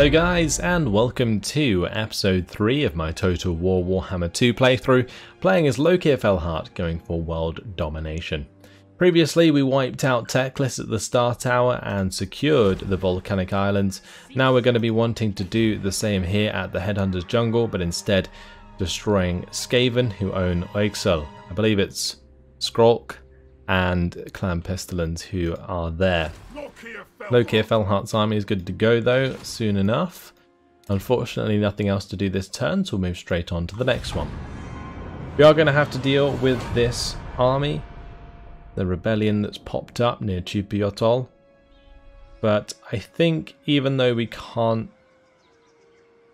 Hello guys, and welcome to episode 3 of my Total War Warhammer 2 playthrough, playing as Lokhir Fellheart, going for world domination. Previously we wiped out Teclis at the Star Tower and secured the volcanic islands. Now we're going to be wanting to do the same here at the Headhunters jungle, but instead destroying Skaven, who own Oixel. I believe it's Skrolk and Clan Pestilence who are there. Lokhir Fellheart's army is good to go though, soon enough. Unfortunately nothing else to do this turn, so we'll move straight on to the next one. We are going to have to deal with this army, the rebellion that's popped up near Chupiotol. But I think even though we can't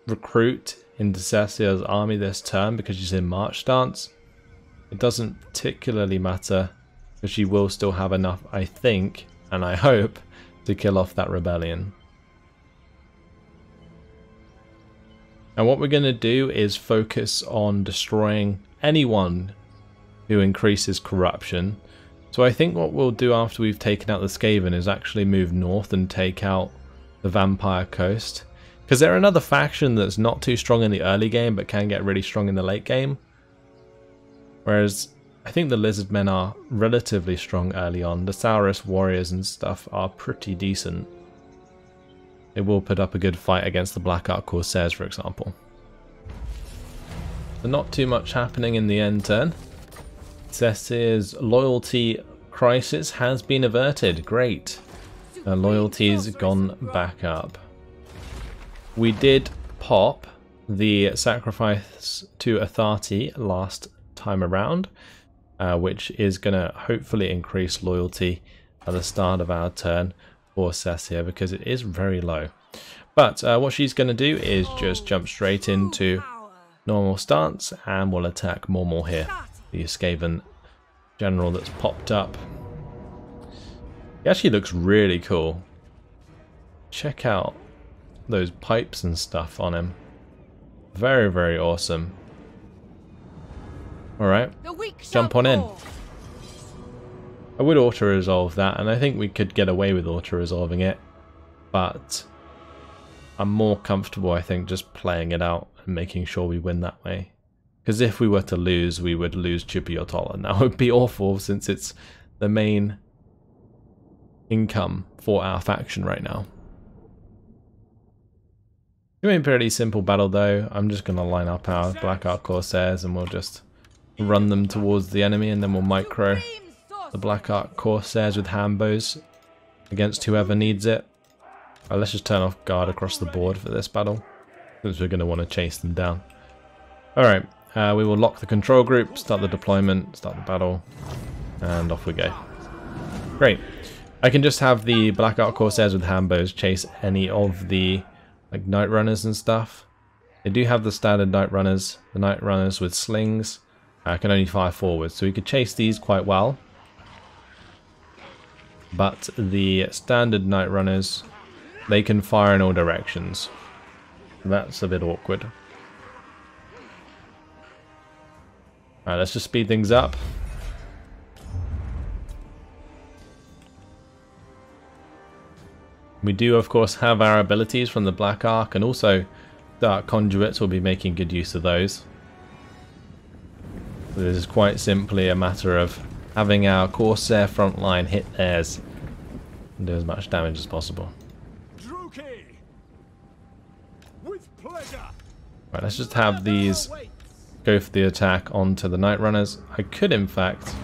recruit into Cecia's army this turn because she's in march stance, it doesn't particularly matter because she will still have enough, I think, and I hope, to kill off that rebellion. And what we're going to do is focus on destroying anyone who increases corruption. So I think what we'll do after we've taken out the Skaven is actually move north and take out the Vampire Coast. Because they're another faction that's not too strong in the early game but can get really strong in the late game. Whereas I think the Lizard Men are relatively strong early on. The Saurus warriors and stuff are pretty decent. They will put up a good fight against the Black Ark Corsairs, for example. So not too much happening in the end turn. Cecia's loyalty crisis has been averted. Great. Her loyalty's gone back up. We did pop the sacrifice to Atharti last time around, which is going to hopefully increase loyalty at the start of our turn for Cecia because it is very low. But what she's going to do is just jump straight into normal stance and we'll attack Mormor here, the Skaven general that's popped up. He actually looks really cool. Check out those pipes and stuff on him. Very, very awesome. Alright, jump on in. I would auto-resolve that, and I think we could get away with auto-resolving it, but I'm more comfortable, I think, just playing it out and making sure we win that way. Because if we were to lose, we would lose Chupiotol, and that would be awful since it's the main income for our faction right now. It's a pretty simple battle though. I'm just going to line up our Black Ark Corsairs and we'll just run them towards the enemy, and then we'll micro the Black Ark Corsairs with handbows against whoever needs it. Let's just turn off guard across the board for this battle, since we're going to want to chase them down. Alright, we will lock the control group, start the deployment, start the battle, and off we go. Great. I can just have the Black Ark Corsairs with handbows chase any of the Night Runners and stuff. They do have the standard Night Runners, the Night Runners with slings. Can only fire forward, so we could chase these quite well. But the standard Night Runners, they can fire in all directions. That's a bit awkward. Alright, let's just speed things up. We do of course have our abilities from the Black Ark, and also Dark Conduits will be making good use of those. This is quite simply a matter of having our Corsair front line hit theirs and do as much damage as possible. Right, let's just have these go for the attack onto the Night Runners. I could in fact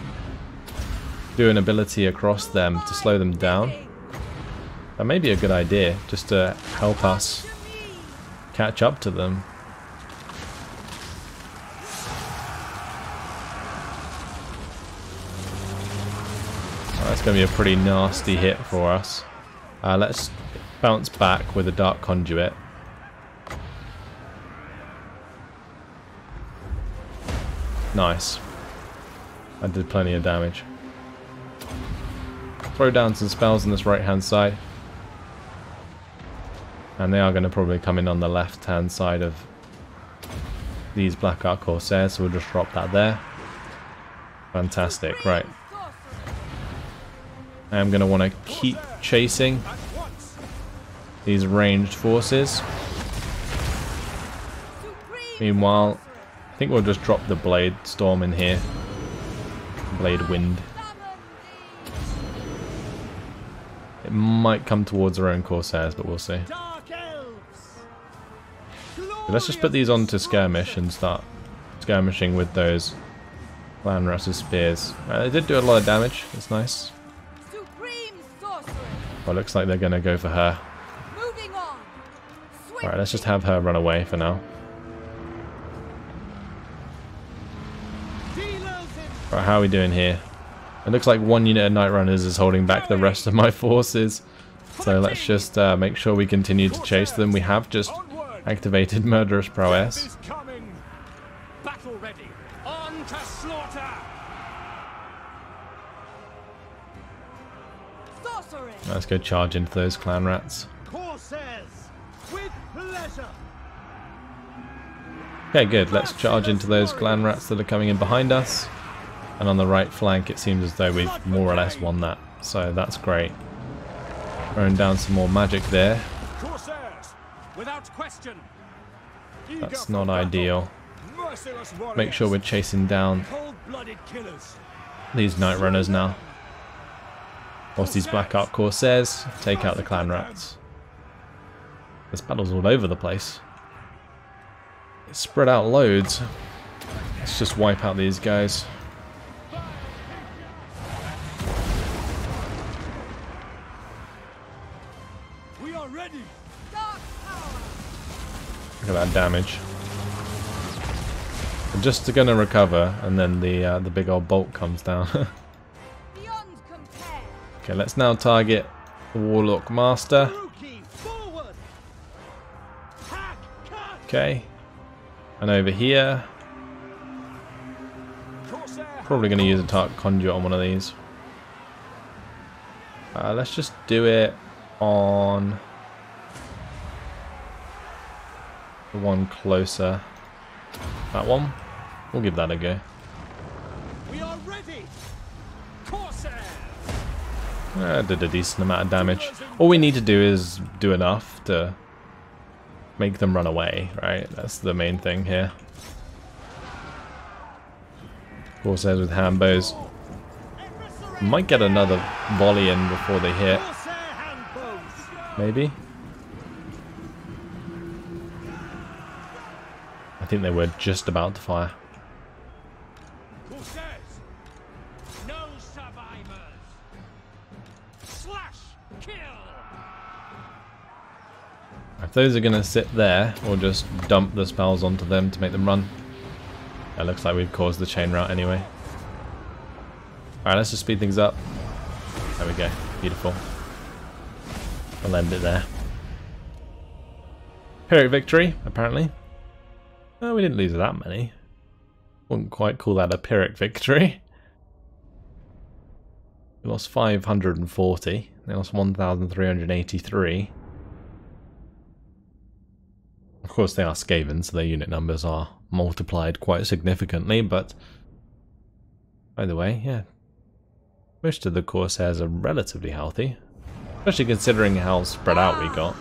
do an ability across them to slow them down. That may be a good idea, just to help us catch up to them. That's going to be a pretty nasty hit for us. Let's bounce back with a Dark Conduit. Nice. That did plenty of damage. Throw down some spells on this right hand side. And they are going to probably come in on the left hand side of these Black Ark Corsairs, so we'll just drop that there. Fantastic, right. I am going to want to keep chasing these ranged forces. Meanwhile, I think we'll just drop the Blade Storm in here. Blade Wind. It might come towards our own Corsairs, but we'll see. But let's just put these on to skirmish and start skirmishing with those Clan Russ's spears. They did do a lot of damage, that's nice. Well, looks like they're going to go for her. Alright, let's just have her run away for now. Alright, how are we doing here? It looks like one unit of Night Runners is holding back the rest of my forces. So let's just make sure we continue to chase them. We have just activated Murderous Prowess. Battle ready. On to slaughter. Let's go charge into those clan rats. With pleasure. Okay, good. Let's charge into those clan rats that are coming in behind us. And on the right flank, it seems as though we've more or less won that. So that's great. Throwing down some more magic there. Without question. That's not ideal. Make sure we're chasing down these Night Runners now. Whilst these Black Ark Corsairs take out the clan rats. This battle's all over the place. It's spread out loads. Let's just wipe out these guys. We are ready. Look at that damage. I'm just gonna recover, and then the big old bolt comes down. Okay, let's now target the Warlock Master. Okay, and over here, probably gonna use a Dark Conduit on one of these. Let's just do it on the one closer. That one. We'll give that a go. We are ready. Did a decent amount of damage. All we need to do is do enough to make them run away, right? That's the main thing here. Corsairs with hand bows. Might get another volley in before they hit. Maybe. I think they were just about to fire. No survivors. Slash kill. If those are going to sit there, we'll just dump the spells onto them to make them run. It looks like we've caused the chain rout anyway. Alright, let's just speed things up. There we go. Beautiful. We'll end it there. Pyrrhic victory, apparently. Oh, we didn't lose that many. Wouldn't quite call that a Pyrrhic victory. We lost 540. They lost 1,383. Of course, they are Skaven, so their unit numbers are multiplied quite significantly, but by the way, yeah, most of the Corsairs are relatively healthy, especially considering how spread out we got.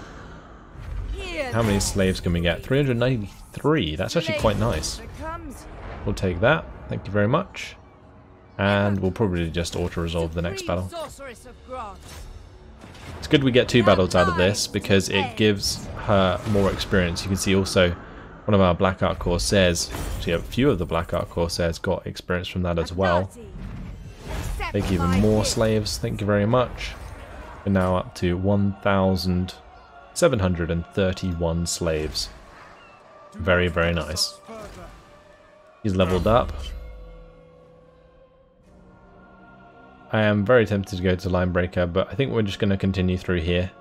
How many slaves can we get? 393. That's actually quite nice. We'll take that. Thank you very much. And we'll probably just auto-resolve the next battle. It's good we get 2 battles out of this because it gives her more experience. You can see also one of our Black Ark Corsairs, actually a few of the Black Ark Corsairs got experience from that as well. Thank you even more slaves. Thank you very much. We're now up to 1,731 slaves. Very, very nice. He's leveled up. I am very tempted to go to Linebreaker, but I think we're just going to continue through here.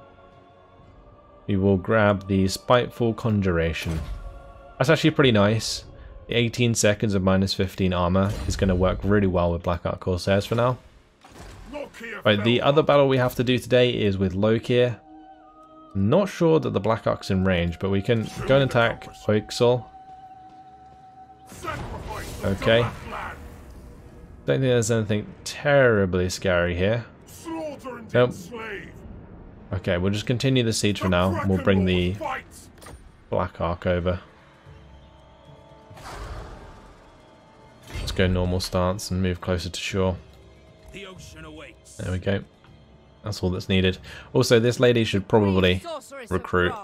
We will grab the Spiteful Conjuration. That's actually pretty nice. The 18 seconds of minus 15 armor is going to work really well with Black Ark Corsairs for now. Right, the other battle we have to do today is with Lokhir. I'm not sure that the Black Ark's in range, but we can go and attack Oixel. Okay. Don't think there's anything terribly scary here. Nope. Okay, we'll just continue the siege for now, and we'll bring the Black Ark over. Let's go normal stance and move closer to shore. The ocean awaits. There we go. That's all that's needed. Also, this lady should probably recruit.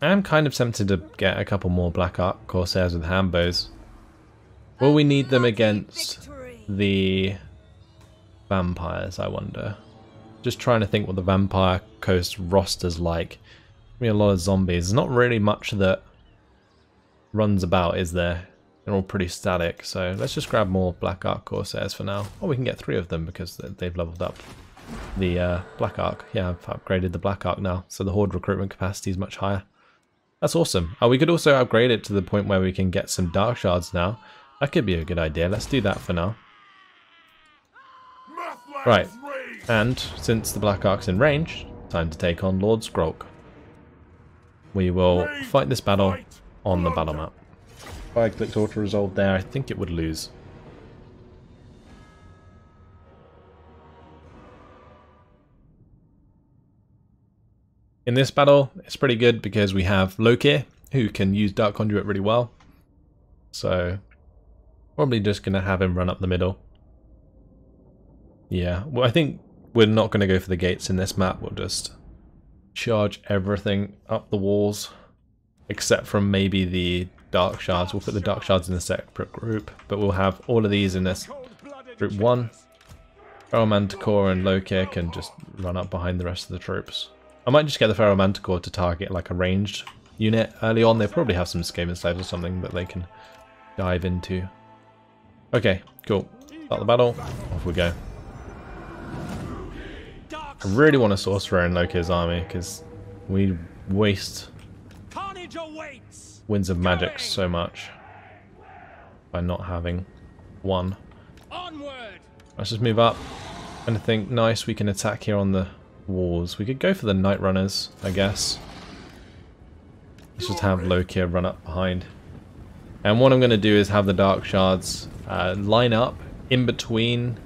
I'm kind of tempted to get a couple more Black Ark Corsairs with hand bows. Will we need them against the vampires, I wonder? Just trying to think what the Vampire Coast roster's like. I mean, a lot of zombies. There's not really much that runs about, is there? They're all pretty static, so let's just grab more Black Ark Corsairs for now. Oh, we can get 3 of them because they've leveled up the Black Ark. Yeah, I've upgraded the Black Ark now, so the Horde recruitment capacity is much higher. That's awesome. We could also upgrade it to the point where we can get some Dark Shards now. That could be a good idea. Let's do that for now. Right, and since the Black Ark's in range, time to take on Lord Skrolk. We will fight this battle on the battle map. If I clicked auto-resolve there, I think it would lose. In this battle, it's pretty good because we have Lokhir, who can use Dark Conduit really well. So, probably just going to have him run up the middle. Yeah, well, I think we're not going to go for the gates in this map. We'll just charge everything up the walls, except from maybe the Dark Shards. We'll put the Dark Shards in a separate group, but we'll have all of these in this group 1. Feral Manticore and Lokhir can just run up behind the rest of the troops. I might just get the Feral Manticore to target like a ranged unit early on. They probably have some Skaven slaves or something that they can dive into. Okay, cool. Start the battle. Off we go. I really want a Sorcerer in Lokhir's army because we waste Winds of Magic so much by not having one. Let's just move up. And I think nice, we can attack here on the walls. We could go for the Night Runners, I guess. Let's just have Lokhir run up behind. And what I'm going to do is have the Dark Shards line up in between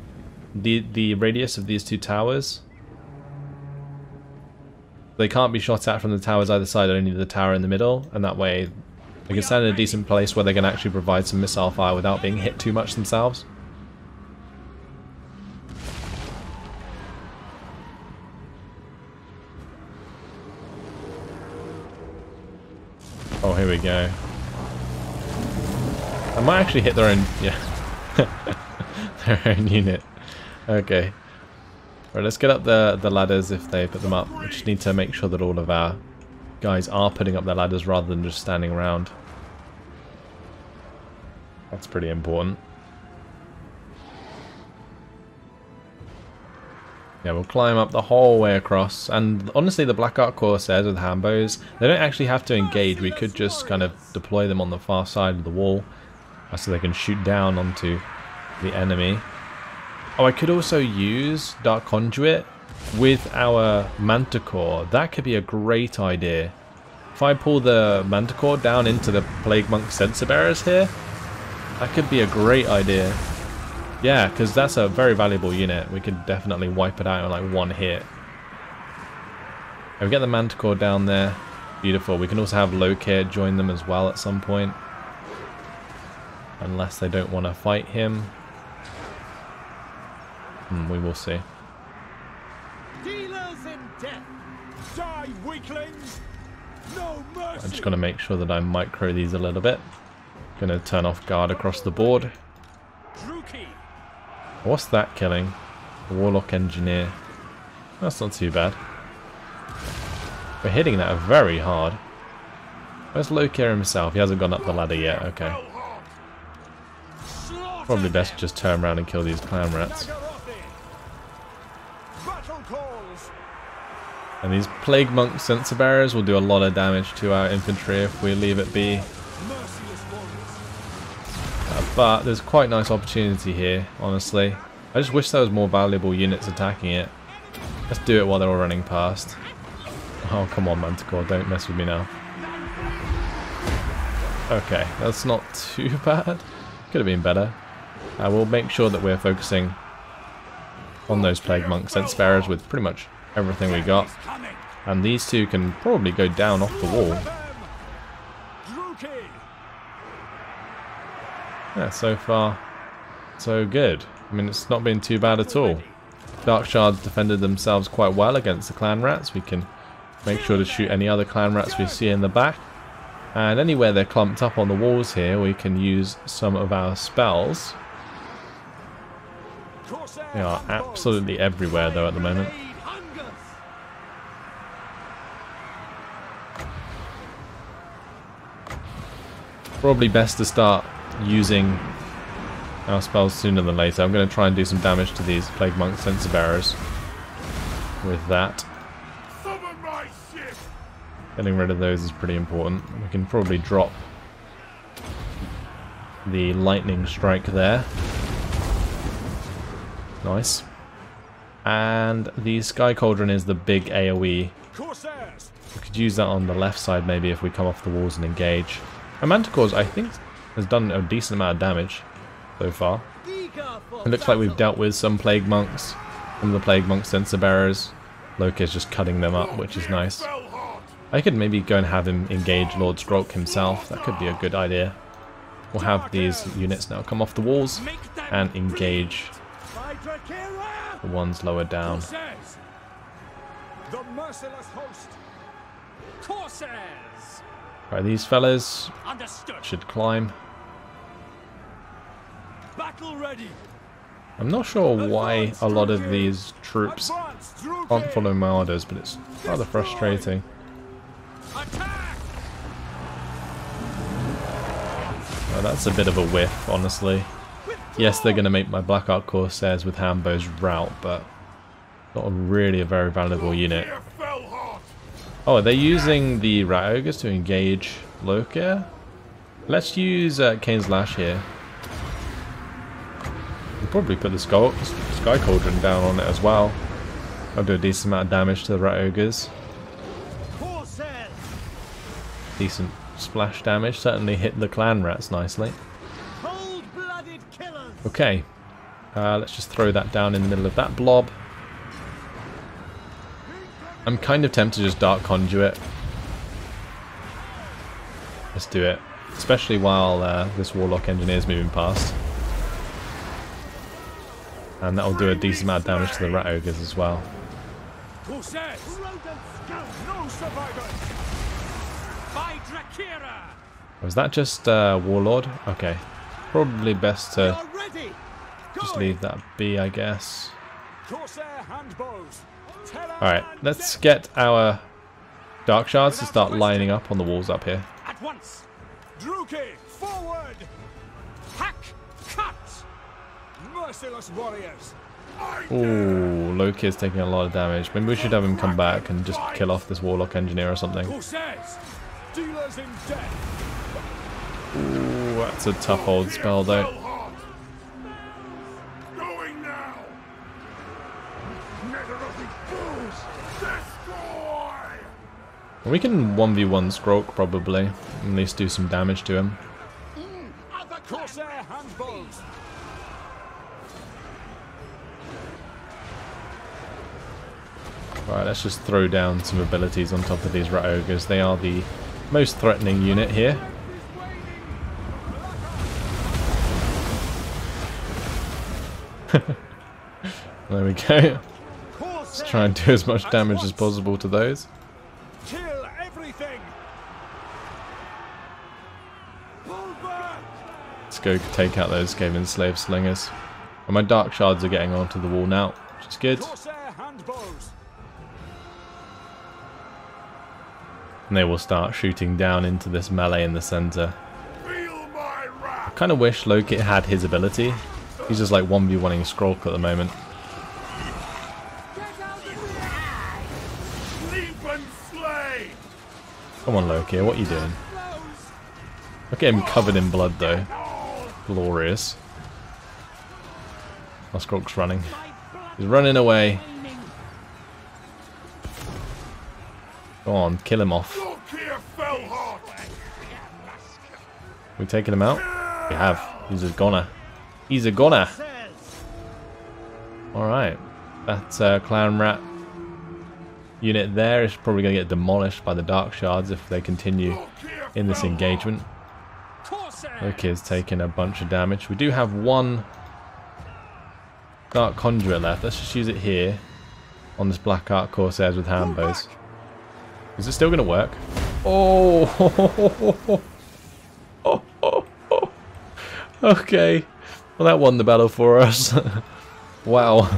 the radius of these 2 towers. They can't be shot at from the towers either side, only the tower in the middle, and that way they can stand in a decent place where they can actually provide some missile fire without being hit too much themselves. Oh, here we go. I might actually hit their own, yeah, their own unit. Okay. Right, let's get up the ladders if they put them up. We just need to make sure that all of our guys are putting up their ladders rather than just standing around. That's pretty important. Yeah, we'll climb up the whole way across. And honestly, the Black Ark Corsairs with hand bows, they don't actually have to engage. We could just kind of deploy them on the far side of the wall so they can shoot down onto the enemy. Oh, I could also use Dark Conduit with our Manticore. That could be a great idea. If I pull the Manticore down into the Plague Monk Censer Bearers here, that could be a great idea. Yeah, because that's a very valuable unit. We could definitely wipe it out in like 1 hit. And we get the Manticore down there. Beautiful. We can also have Lokhir join them as well at some point. Unless they don't want to fight him. We will see. Dealers in death. Die, weaklings. No mercy. I'm just going to make sure that I micro these a little bit. Going to turn off guard across the board. What's that killing? Warlock Engineer. That's not too bad. We're hitting that very hard. Where's Lokhir himself? He hasn't gone up the ladder yet. Okay. Probably best just turn around and kill these clan rats. And these Plague Monk Censer Bearers will do a lot of damage to our infantry if we leave it be. But there's quite a nice opportunity here, honestly. I just wish there was more valuable units attacking it. Let's do it while they're all running past. Oh, come on, Manticore, don't mess with me now. Okay, that's not too bad. Could have been better. We'll make sure that we're focusing on those Plague Monk Sense Bearers with pretty much everything we got. And these two can probably go down off the wall. Yeah, so far, so good. I mean, it's not been too bad at all. Dark Shards defended themselves quite well against the Clan Rats. We can make sure to shoot any other Clan Rats we see in the back. And anywhere they're clumped up on the walls here, we can use some of our spells. They are absolutely everywhere though at the moment. Probably best to start using our spells sooner than later. I'm going to try and do some damage to these Plague Monk Sensor Bearers with that. Getting rid of those is pretty important. We can probably drop the lightning strike there. Nice. And the Sky Cauldron is the big AoE. We could use that on the left side maybe if we come off the walls and engage. And Manticore's, I think, has done a decent amount of damage so far. It looks like we've dealt with some Plague Monks, some of the Plague Monk Sensor Bearers. Lokhir's just cutting them up, which is nice. I could maybe go and have him engage Lord Stroke himself. That could be a good idea. We'll have these units now come off the walls and engage the ones lower down. Right, these fellas should climb. I'm not sure why a lot of these troops aren't following my orders, but it's rather frustrating. Oh, that's a bit of a whiff, honestly. Yes, they're going to make my Black Ark Corsairs with Hambo's route, but not really a very valuable unit. Oh, are they using the Rat Ogres to engage Lokhir? Let's use Kane's Lash here. We'll probably put the Sky Cauldron down on it as well. I'll do a decent amount of damage to the Rat Ogres. Decent splash damage, certainly hit the Clan Rats nicely. Okay, let's just throw that down in the middle of that blob. I'm kind of tempted to just Dark Conduit. Let's do it, especially while this Warlock Engineer is moving past. And that'll do a decent amount of damage to the Rat Ogres as well. Was that just Warlord? Okay. Probably best to just leave that be, I guess. Alright, let's get our Dark Shards to start lining up on the walls up here. At once. Druki, forward. Hack, cut. Merciless warriors. Ooh, Lokhir's taking a lot of damage. Maybe we should have him come back and just kill off this Warlock Engineer or something. Ooh, that's a tough old spell though. We can 1v1 Stroke probably, at least do some damage to him. Right, let's just throw down some abilities on top of these Rat Ogres. They are the most threatening unit here. There we go. Let's try and do as much damage as possible to those. Kill everything. Let's go take out those Skaven Slave Slingers. And my Dark Shards are getting onto the wall now, which is good. And they will start shooting down into this melee in the center. I kind of wish Lokhir had his ability. He's just like 1v1ing Skrulk at the moment. Come on, Lokhir, what are you doing? Look at him covered in blood though. Glorious. Our Skrulk's running. He's running away. Go on, kill him off. We taking him out? We have. He's a goner. He's a goner. Alright. That clan rat unit there is probably going to get demolished by the dark shards if they continue in this engagement. Lokhir's taking a bunch of damage. We do have one dark conduit left. Let's just use it here on this black arc corsairs with hand bows. Is it still going to work? Oh! Okay. Well, that won the battle for us. Wow.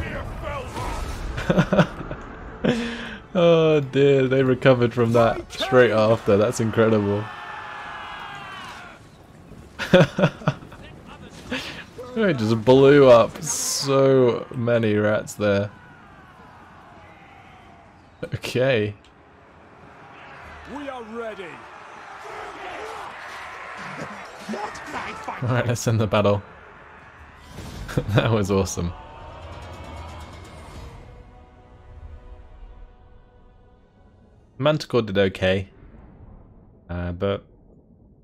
Oh dear, they recovered from that straight after. That's incredible. It just blew up so many rats there. Okay. We are ready. Alright, let's end the battle. That was awesome. Manticore did okay, but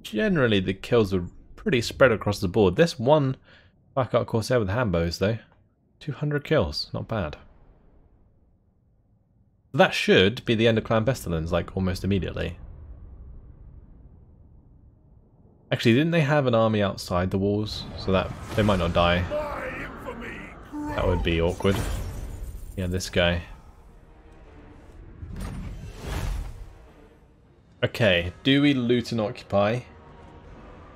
generally the kills were pretty spread across the board. This one Black Arc Corsair with hand bows though, 200 kills, not bad. That should be the end of Clan Pestilence, like almost immediately. Actually, didn't they have an army outside the walls, so that they might not die? That would be awkward. Yeah, this guy. Okay, do we loot and occupy?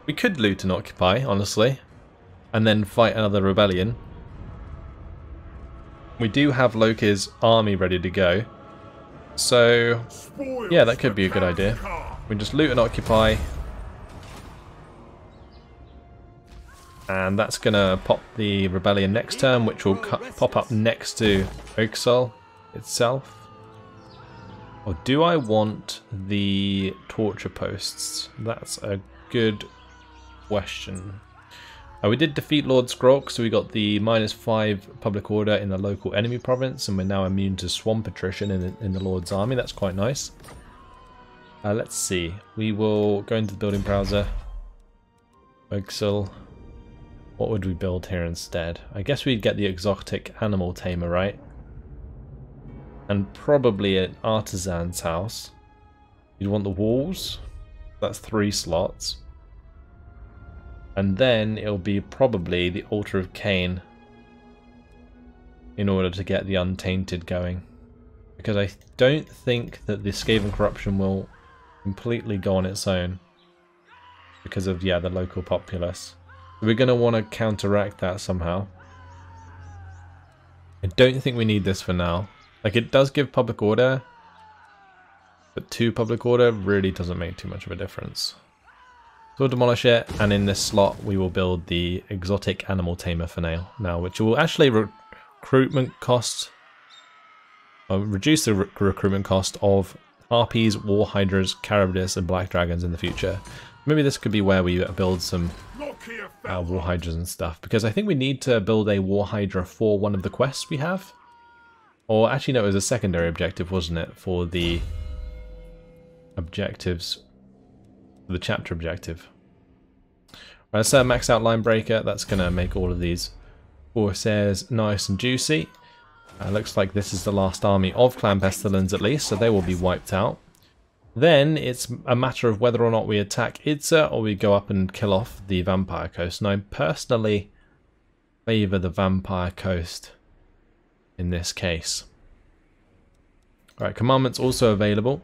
We could loot and occupy, honestly, and then fight another rebellion. We do have Lokhir's army ready to go, so yeah, that could be a good idea. We just loot and occupy, and that's gonna pop the rebellion next turn, which will pop up next to Oaksol itself. Or do I want the torture posts? That's a good question. We did defeat Lord Skrolk, so we got the -5 public order in the local enemy province, and we're now immune to swamp attrition in the Lord's army. That's quite nice. Let's see. We will go into the building browser. Oaksol. What would we build here instead? I guess we'd get the exotic animal tamer, right? And probably an artisan's house. You'd want the walls. That's 3 slots. And then it'll be probably the Altar of Cain in order to get the Untainted going. Because I don't think that the Skaven Corruption will completely go on its own. Because of, yeah, the local populace. We're going to want to counteract that somehow. I don't think we need this for now. Like, it does give public order, but 2 public order really doesn't make too much of a difference. So we'll demolish it, and in this slot we will build the exotic animal tamer for now, which will actually recruitment cost, reduce the recruitment cost of harpies, war hydras, carabidus, and black dragons in the future. Maybe this could be where we build some war hydras and stuff, because I think we need to build a war hydra for one of the quests we have. Or actually no, it was a secondary objective, wasn't it, for the objectives, the chapter objective. Right, let's max out Line Breaker. That's going to make all of these Corsairs nice and juicy. Looks like this is the last army of Clan Pestilence at least, so they will be wiped out. Then it's a matter of whether or not we attack Idza or we go up and kill off the Vampire Coast. And I personally favour the Vampire Coast in this case. Alright, commandments also available.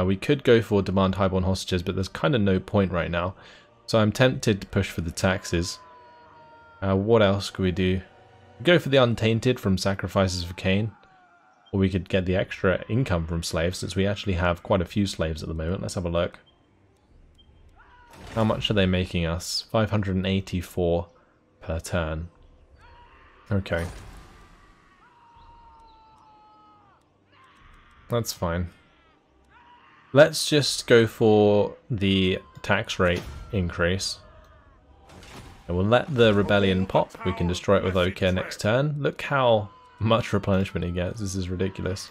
We could go for demand highborn hostages, but there's kind of no point right now. So I'm tempted to push for the taxes. What else could we do? Go for the Untainted from Sacrifices for Cain. Or we could get the extra income from slaves, since we actually have quite a few slaves at the moment. Let's have a look. How much are they making us? 584 per turn. Okay. That's fine. Let's just go for the tax rate increase. And we'll let the rebellion pop. We can destroy it with Lokhir next turn. Look how much replenishment he gets. This is ridiculous.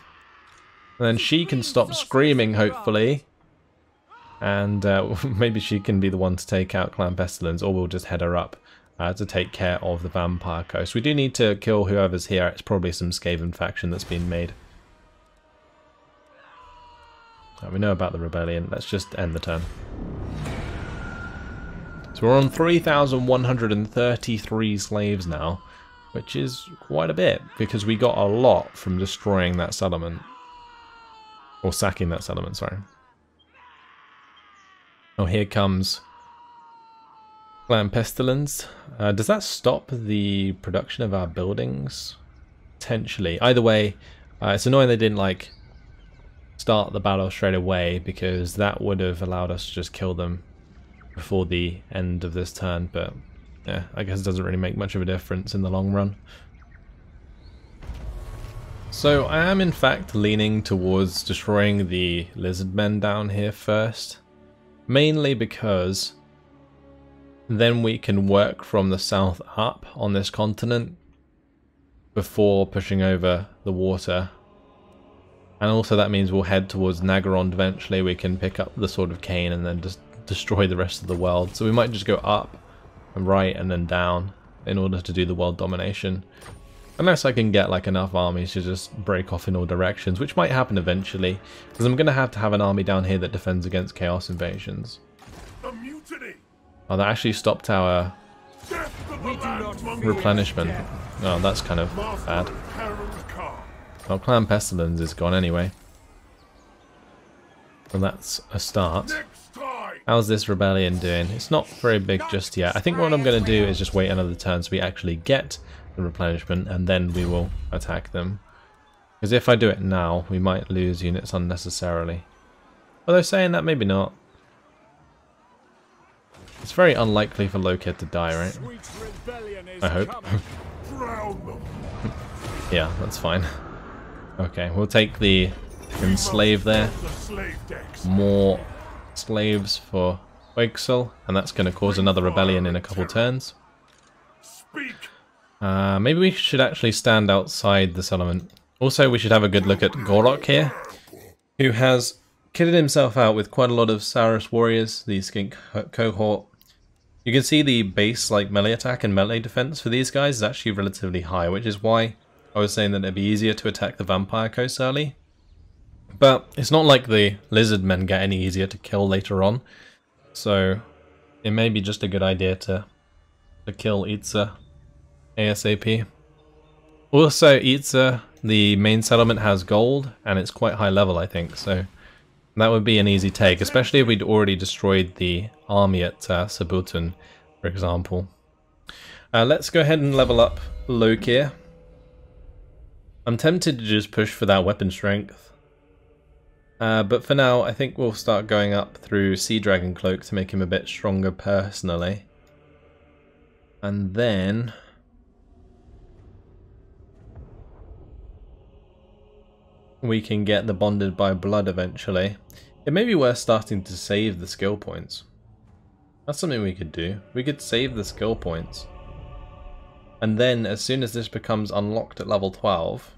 And then she can stop screaming, hopefully. And maybe she can be the one to take out Clan Pestilence, or we'll just head her up to take care of the Vampire Coast. We do need to kill whoever's here. It's probably some Skaven faction that's been made. We know about the rebellion. Let's just end the turn. So we're on 3,133 slaves now, which is quite a bit, because we got a lot from destroying that settlement. Or sacking that settlement, sorry. Oh, here comes Clan Pestilence. Does that stop the production of our buildings? Potentially. Either way, it's annoying they didn't, like, start the battle straight away, because that would have allowed us to just kill them before the end of this turn, but yeah, I guess it doesn't really make much of a difference in the long run. So I am in fact leaning towards destroying the lizard men down here first, mainly because then we can work from the south up on this continent before pushing over the water. And also that means we'll head towards Nagaron eventually. We can pick up the Sword of Cain and then just destroy the rest of the world. So we might just go up and right and then down in order to do the world domination. Unless I can get like enough armies to just break off in all directions, which might happen eventually. Because I'm going to have an army down here that defends against chaos invasions. Oh, that actually stopped our replenishment. Oh, that's kind of bad. Well, Clan Pestilence is gone anyway. Well, that's a start. How's this rebellion doing? It's not very big just yet. I think what I'm going to do is just wait another turn so we actually get the replenishment, and then we will attack them. Because if I do it now, we might lose units unnecessarily. Although saying that, maybe not. It's very unlikely for Lokhir to die, right? I hope. Yeah, that's fine. Okay, we'll take the enslave there. More slaves for Oiksel, and that's going to cause another rebellion in a couple turns. Maybe we should actually stand outside the settlement. Also, we should have a good look at Gorok here, who has kitted himself out with quite a lot of Saurus warriors, the Skink cohort. You can see the base like melee attack and melee defense for these guys is actually relatively high, which is why I was saying that it'd be easier to attack the Vampire Coast early. But it's not like the lizard men get any easier to kill later on, so it may be just a good idea to kill Itza ASAP. Also, Itza, the main settlement, has gold, and it's quite high level, I think, so that would be an easy take, especially if we'd already destroyed the army at Sabutun, for example. Let's go ahead and level up Lokhir. I'm tempted to just push for that weapon strength. But for now, I think we'll start going up through Sea Dragon Cloak to make him a bit stronger personally. And then we can get the Bonded by Blood eventually. It may be worth starting to save the skill points. That's something we could do. We could save the skill points. And then as soon as this becomes unlocked at level 12,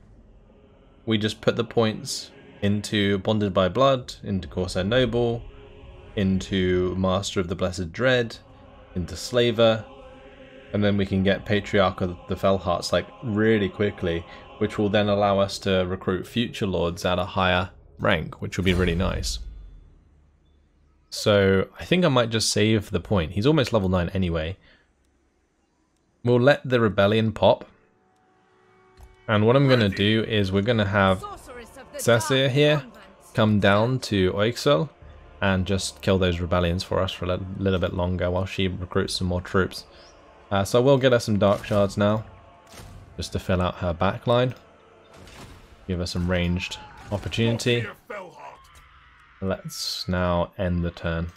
we just put the points into Bonded by Blood, into Corsair Noble, into Master of the Blessed Dread, into Slaver, and then we can get Patriarch of the Fellhearts like really quickly, which will then allow us to recruit future lords at a higher rank, which will be really nice. So I think I might just save the point. He's almost level 9 anyway. We'll let the rebellion pop. And what I'm going to do is we're going to have Cesir here come down to Oiksel and just kill those rebellions for us for a little bit longer while she recruits some more troops. So we'll get her some Dark Shards now, just to fill out her backline. Give her some ranged opportunity. Let's now end the turn.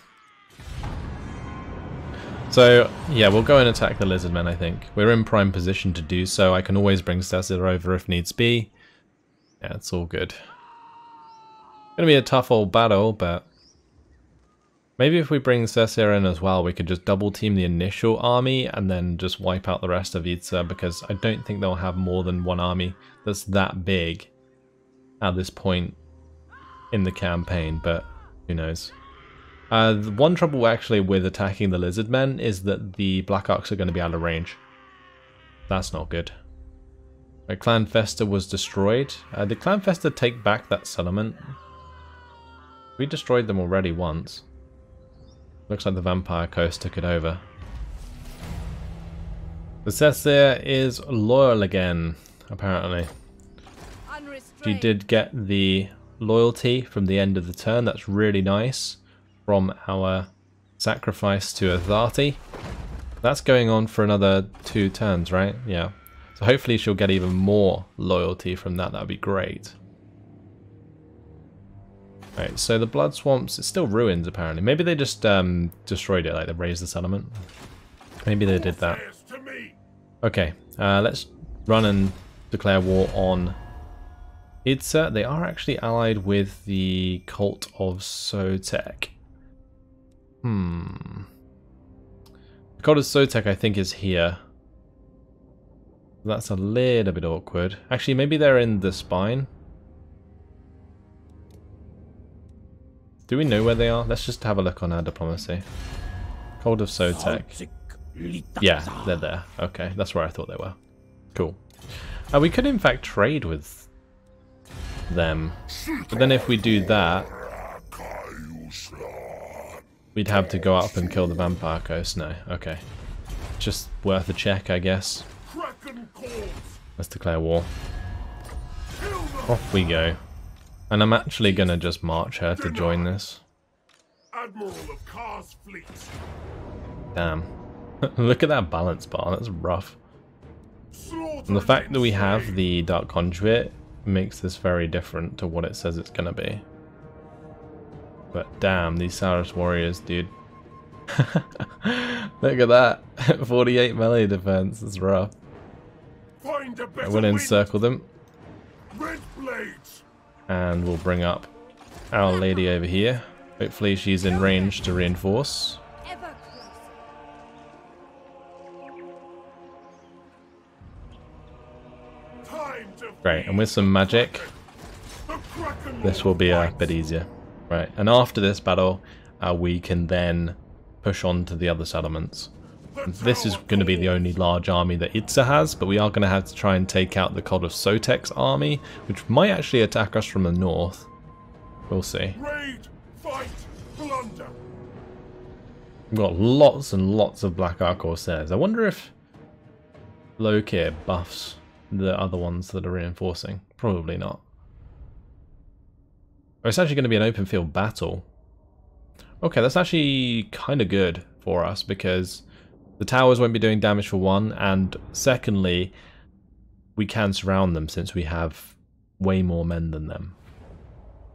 So yeah, we'll go and attack the Lizardmen, I think. We're in prime position to do so. I can always bring Cesir over if needs be. Yeah, it's all good. Gonna be a tough old battle, but maybe if we bring Cesir in as well, we could just double team the initial army and then just wipe out the rest of Itza, because I don't think they'll have more than one army that's that big at this point in the campaign, but who knows. The one trouble actually with attacking the lizard men is that the Black Arcs are going to be out of range. That's not good. Right, Clan Festa was destroyed. Did Clan Festa take back that settlement? We destroyed them already once. Looks like the Vampire Coast took it over. The Cesare is loyal again, apparently. She did get the loyalty from the end of the turn. That's really nice. From our sacrifice to Azati. That's going on for another 2 turns, right? Yeah. So hopefully she'll get even more loyalty from that. That'd be great. Right, so the Blood Swamps, it's still ruins apparently. Maybe they just destroyed it, like they raised the settlement. Maybe they did that. Okay, let's run and declare war on Idsa. They are actually allied with the Cult of Sotek. The Cult of Sotek I think is here. That's a little bit awkward. Actually, maybe they're in the spine. Do we know where they are? Let's just have a look on our diplomacy. Cult of Sotek. Yeah, they're there. Okay, that's where I thought they were. Cool. We could in fact trade with them. But then if we do that, we'd have to go up and kill the Vampire Coast. No, okay. Just worth a check, I guess. Let's declare war. Off we go. And I'm actually gonna just march her to join this. Admiral of Kar's fleet. Damn. Look at that balance bar, that's rough. And the fact that we have the Dark Conduit makes this very different to what it says it's gonna be. But damn, these Saurus warriors, dude. Look at that. 48 melee defense, that's rough. I will encircle them. And we'll bring up our lady over here. Hopefully she's in range to reinforce. Great, and with some magic, this will be a bit easier. Right, and after this battle, we can then push on to the other settlements. This is going to be the only large army that Idsa has, but we are going to have to try and take out the Cult of Sotek's army, which might actually attack us from the north. We'll see. Raid, fight, plunder. We've got lots and lots of Black Ark Corsairs. I wonder if Lokhir buffs the other ones that are reinforcing. Probably not. Oh, it's actually going to be an open field battle. Okay, that's actually kind of good for us because the towers won't be doing damage for one, and secondly, we can surround them since we have way more men than them.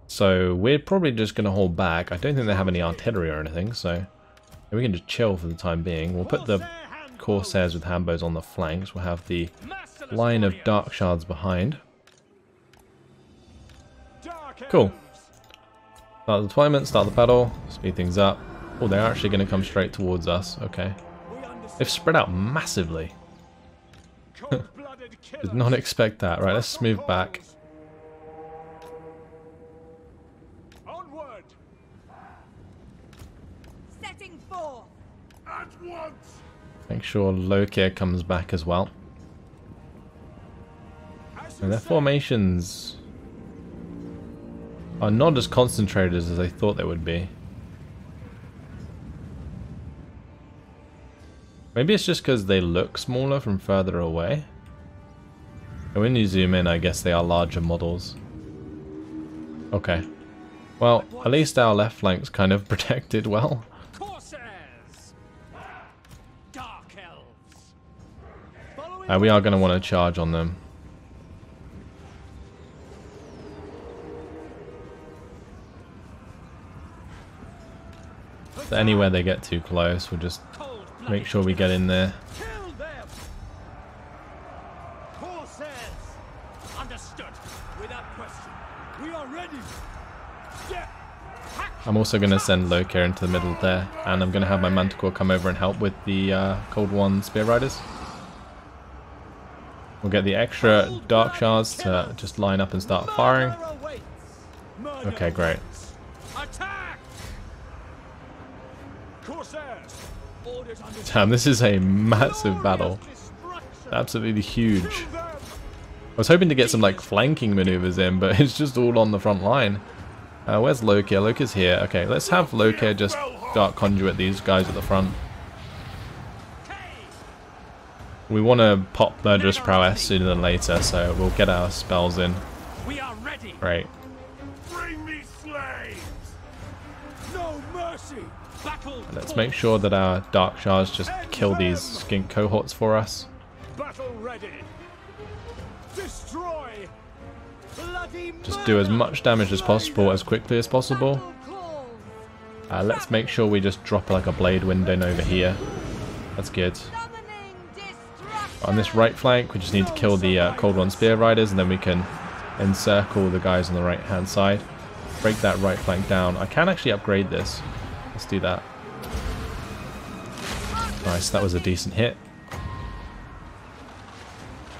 So we're probably just going to hold back. I don't think they have any artillery or anything, so we can just chill for the time being. We'll put the Corsairs with handbows on the flanks. We'll have the line of Dark Shards behind. Cool. Start the deployment, start the battle, speed things up. Oh, they're actually going to come straight towards us. Okay. They've spread out massively. Did not expect that. Right, let's move back. Onward. Setting forth. At once. Make sure Lokhir comes back as well. And their formations are not as concentrated as I thought they would be. Maybe it's just because they look smaller from further away. And when you zoom in, I guess they are larger models. Okay. Well, at least our left flank's kind of protected well. We are going to want to charge on them. So anywhere they get too close, we'll just make sure we get in there. I'm also going to send Lokhir into the middle there, and I'm going to have my Manticore come over and help with the Cold One Spear Riders. We'll get the extra Dark Shards to just line up and start firing. Okay, great. Damn, this is a massive battle. Absolutely huge. I was hoping to get some like flanking maneuvers in, but it's just all on the front line. Where's Lokhir? Lokhir's here. Okay, let's have Lokhir just Dark Conduit these guys at the front. We want to pop Murderous Prowess sooner than later, so we'll get our spells in. We are ready. Right. Bring me slaves. No mercy. Battle. Let's make sure that our Dark Shards just kill these skink cohorts for us. Battle ready. Destroy. Bloody Just do as much damage as possible as quickly as possible. Let's make sure we just drop like a blade wind in over here. That's good. On this right flank, we just need to kill the Cold One Spear Riders, and then we can encircle the guys on the right hand side. Break that right flank down. I can actually upgrade this. Let's do that. Nice, that was a decent hit.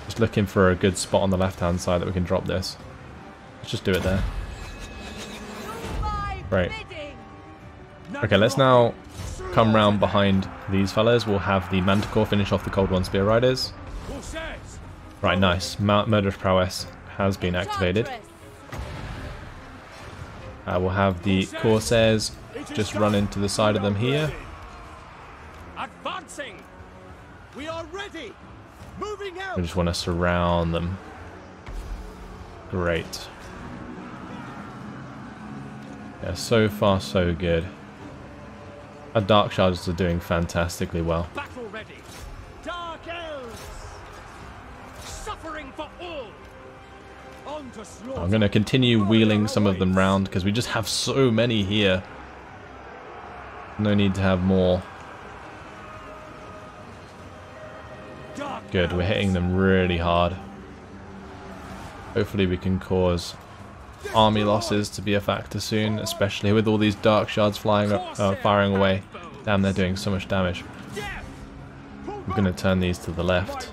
Just looking for a good spot on the left hand side that we can drop this. Let's just do it there. Right. Okay, let's now come round behind these fellas. We'll have the Manticore finish off the Cold One Spear Riders. Right, nice. Murderous Prowess has been activated. We'll have the Corsairs just run into the side of them here. Advancing. We are ready. Moving out. We just want to surround them. Great. Yeah, so far so good. Our Dark Shards are doing fantastically well. Battle ready. Dark Elves. Suffering for all. On to slaughter. I'm going to continue wheeling some of them round because we just have so many here. No need to have more. Good, we're hitting them really hard. Hopefully we can cause army losses to be a factor soon, especially with all these Dark Shards flying up, firing away. Damn, they're doing so much damage. I'm going to turn these to the left.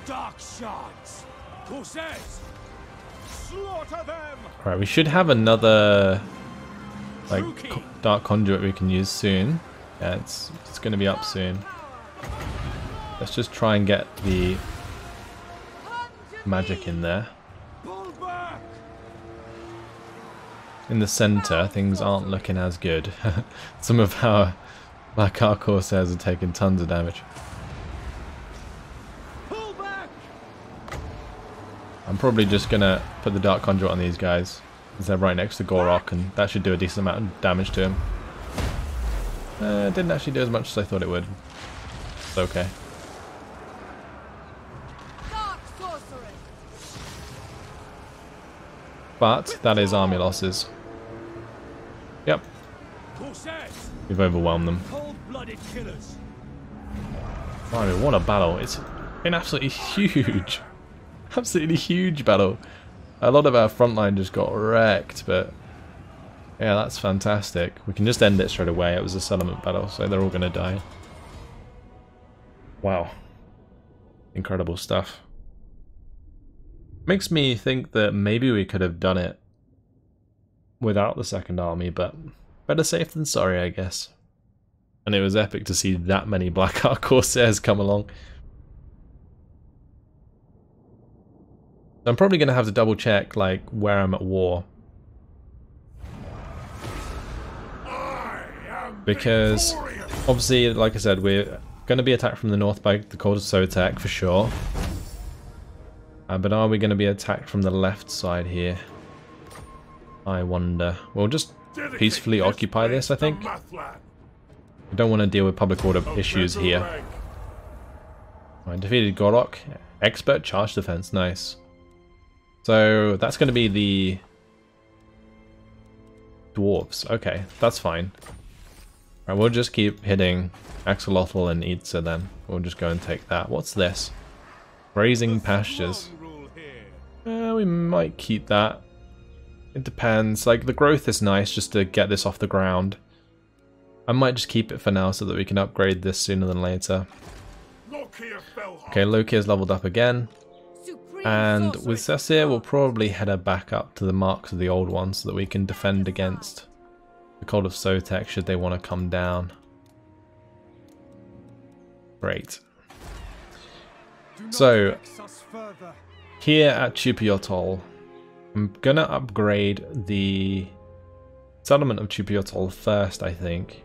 Dark Shards. Corsairs. Slaughter them. Alright, we should have another like Dark Conduit we can use soon. Yeah, it's going to be up soon. Let's just try and get the magic in there. In the center, things aren't looking as good. Some of our Black Ark Corsairs are taking tons of damage. I'm probably just gonna put the Dark Conduit on these guys, because they're right next to Gorok, and that should do a decent amount of damage to him. It didn't actually do as much as I thought it would. It's okay. But that is army losses. Yep. We've overwhelmed them. Wow, what a battle. It's been absolutely huge. Absolutely huge battle. A lot of our front line just got wrecked, but yeah, that's fantastic. We can just end it straight away. It was a settlement battle, so they're all going to die. Wow. Incredible stuff. Makes me think that maybe we could have done it without the second army, but better safe than sorry, I guess. And it was epic to see that many Black Ark Corsairs come along. I'm probably going to have to double check like where I'm at war. Because obviously, like I said, we're going to be attacked from the north by the Cold Sotek for sure. But are we going to be attacked from the left side here? I wonder. We'll just peacefully occupy this, I think. We don't want to deal with public order issues here. I defeated Gorok. Expert charge defense, nice. So that's going to be the dwarves. Okay, that's fine. Right, we'll just keep hitting Axolotl and Itza then. We'll just go and take that. What's this? Grazing pastures. We might keep that. It depends. Like, the growth is nice just to get this off the ground. I might just keep it for now so that we can upgrade this sooner than later. Okay, Lokhir's leveled up again. And with Cecir, we'll probably head her back up to the marks of the old one so that we can defend against the Cult of Sotek should they want to come down. Great. So, here at Chupiotol, I'm gonna upgrade the settlement of Chupiotol first, I think.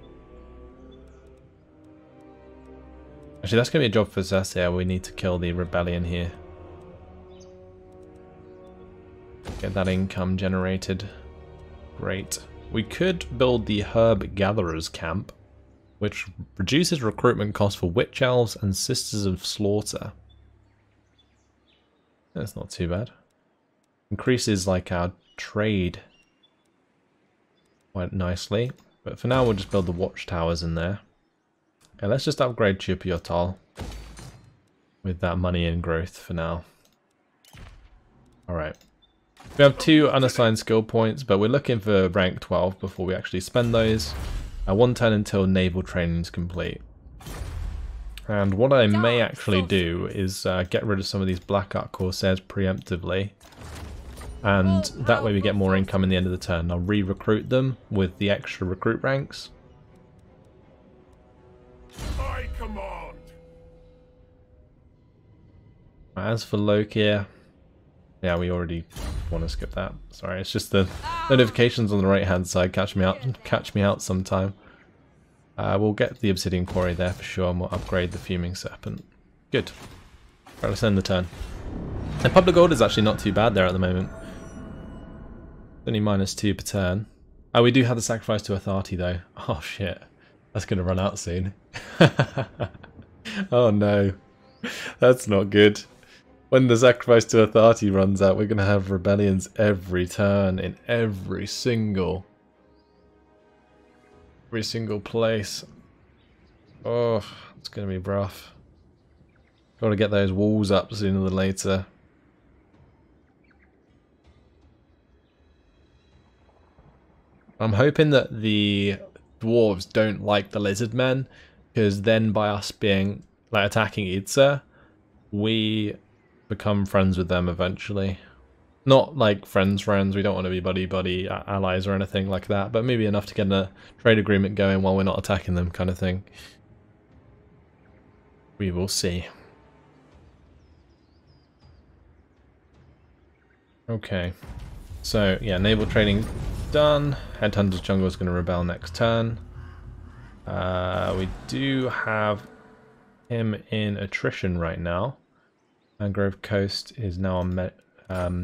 Actually, that's gonna be a job for Zessia. We need to kill the rebellion here. Get that income generated. Great. We could build the Herb Gatherers camp, which reduces recruitment costs for Witch Elves and Sisters of Slaughter. That's not too bad. Increases like our trade quite nicely. But for now we'll just build the watchtowers in there. Okay, let's just upgrade Chupiotol with that money in growth for now. Alright. We have 2 unassigned skill points, but we're looking for rank 12 before we actually spend those. 1 turn until naval training is complete. And what I may actually do is get rid of some of these Black Ark Corsairs preemptively. And that way we get more income in the end of the turn. I'll re-recruit them with the extra recruit ranks. I command. As for Lokhir, yeah, we already want to skip that. Sorry, it's just the notifications on the right hand side catch me out sometime. We'll get the Obsidian Quarry there for sure, and we'll upgrade the Fuming Serpent. Good. Right, let's end the turn. And Public Order is actually not too bad there at the moment. Only -2 per turn. Oh, we do have the Sacrifice to Authority though. Oh shit. That's going to run out soon. Oh no. That's not good. When the Sacrifice to Authority runs out, we're going to have rebellions every turn in every single place. Oh, it's going to be rough. Got to get those walls up sooner than later. I'm hoping that the dwarves don't like the lizard men, because then by us being like attacking Idza, we become friends with them eventually. Not like friends, we don't want to be buddy allies or anything like that, but maybe enough to get a trade agreement going while we're not attacking them kind of thing. We will see. Okay, so yeah, naval trading done. Headhunter's Jungle is going to rebel next turn. We do have him in attrition right now. Mangrove Coast is now on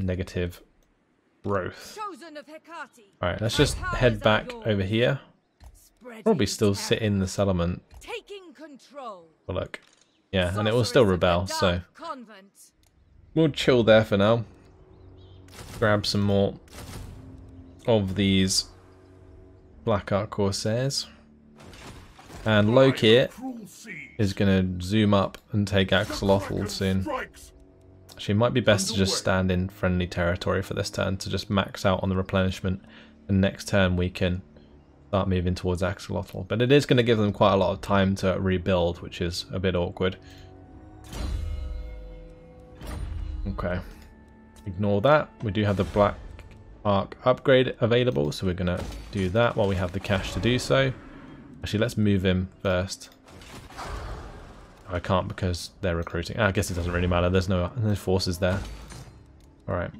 negative growth. Alright, let's just head back over here. Probably still sit in the settlement. But look, yeah, and it will still rebel, so we'll chill there for now. Grab some more of these Black Ark Corsairs. And Lokhir is going to zoom up and take Axolotl soon. Actually, it might be best to just stand in friendly territory for this turn to just max out on the replenishment. And next turn we can start moving towards Axolotl. But it is going to give them quite a lot of time to rebuild, which is a bit awkward. Okay. Ignore that. We do have the Black Ark upgrade available, so we're going to do that while we have the cash to do so. Actually, let's move him first. I can't because they're recruiting. I guess it doesn't really matter. There's no forces there. Alright.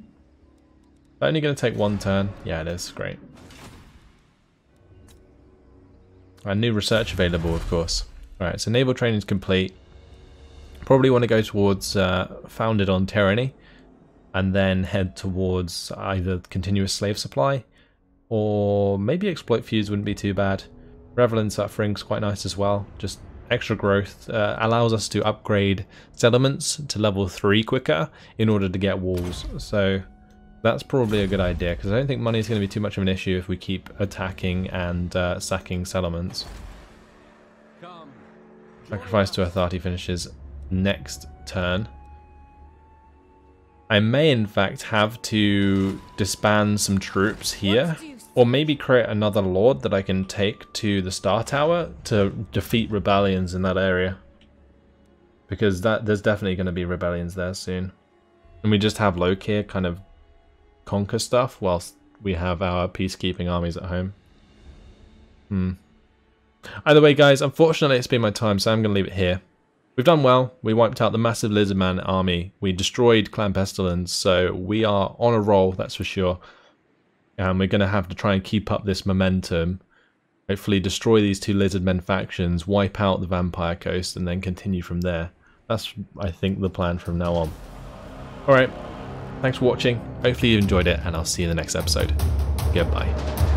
Only going to take 1 turn. Yeah, it is. Great. And new research available, of course. Alright, so naval training is complete. Probably want to go towards Founded on Tyranny. And then head towards either continuous slave supply. Or maybe Exploit Fuse wouldn't be too bad. Revelant Suffering's quite nice as well. Just extra growth allows us to upgrade settlements to level 3 quicker in order to get walls. So that's probably a good idea, because I don't think money is going to be too much of an issue if we keep attacking and sacking settlements. Sacrifice to Authority finishes next turn. I may in fact have to disband some troops here. Or maybe create another lord that I can take to the Star Tower to defeat rebellions in that area. Because there's definitely going to be rebellions there soon. And we just have Lokhir kind of conquer stuff whilst we have our peacekeeping armies at home. Either way, guys, unfortunately it's been my time, so I'm going to leave it here. We've done well. We wiped out the massive Lizardman army. We destroyed Clan Pestilence, so we are on a roll, that's for sure. And we're going to have to try and keep up this momentum. Hopefully destroy these two Lizardmen factions, wipe out the Vampire Coast, and then continue from there. That's, I think, the plan from now on. Alright, thanks for watching. Hopefully you enjoyed it, and I'll see you in the next episode. Goodbye.